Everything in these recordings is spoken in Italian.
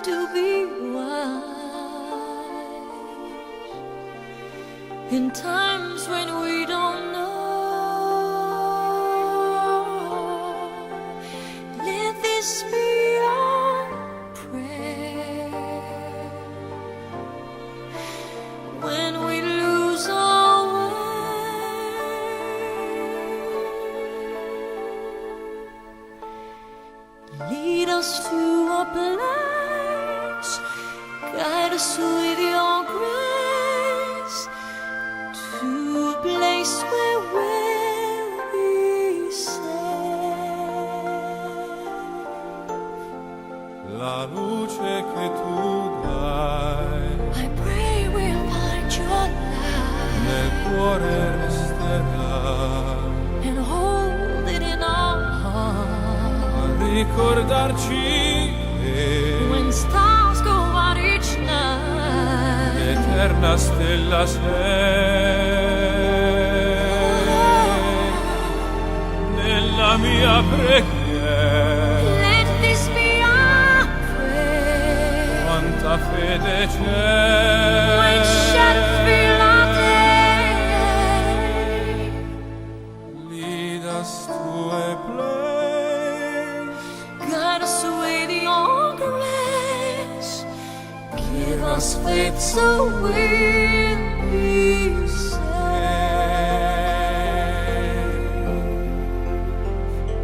to be wise in times when we don't know. Let this be our prayer when we lose our way. Lead us to a place, guide us with your grace, to a place where we'll be safe. La luce che tu dai I pray we'll find your nel light cuore resterà, and hold it in our heart. a ricordarci che When stars go out each night, l'eterna stella sei nella mia preghiera. let this be our prayer. Quanta fede When shadows c'è, fill our day, lead us to a place, guide us with your grace. Give us faith so we'll be safe.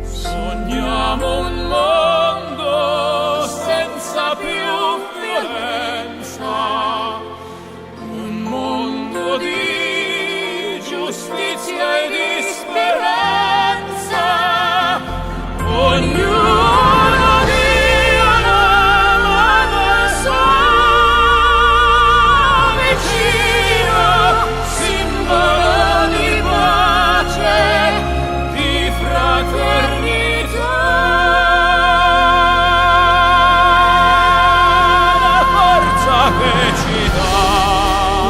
sogniamo un mondo senza più violenza, un mondo di giustizia e di speranza. Ognuno di una mano al suo vicino, simbolo di pace, di fraternità. La forza che ci dà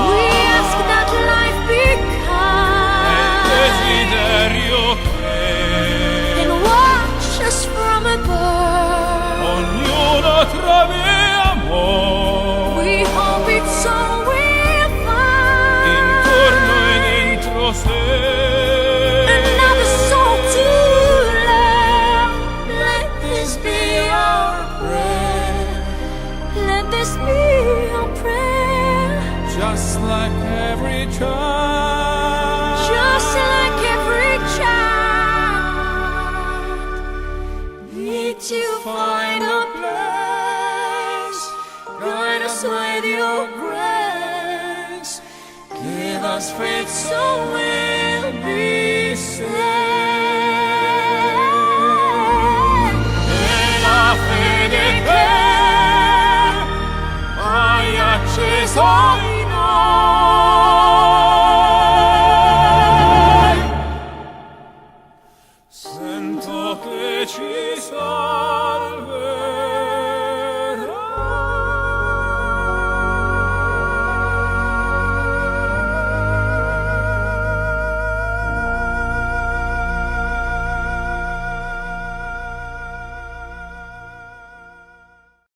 We ask that life be è il kind desiderio che and watch us from above. ognuno trovi amore We hope it's all we'll find. intorno e dentro sé. Another soul to love. Let this be our prayer. Let this be our prayer. Just like every child, Just like every child, need to find a place. Guide us with your grace. Give us faith so we'll be safe. e la fede che hai acceso in noi, sento che ci salverà.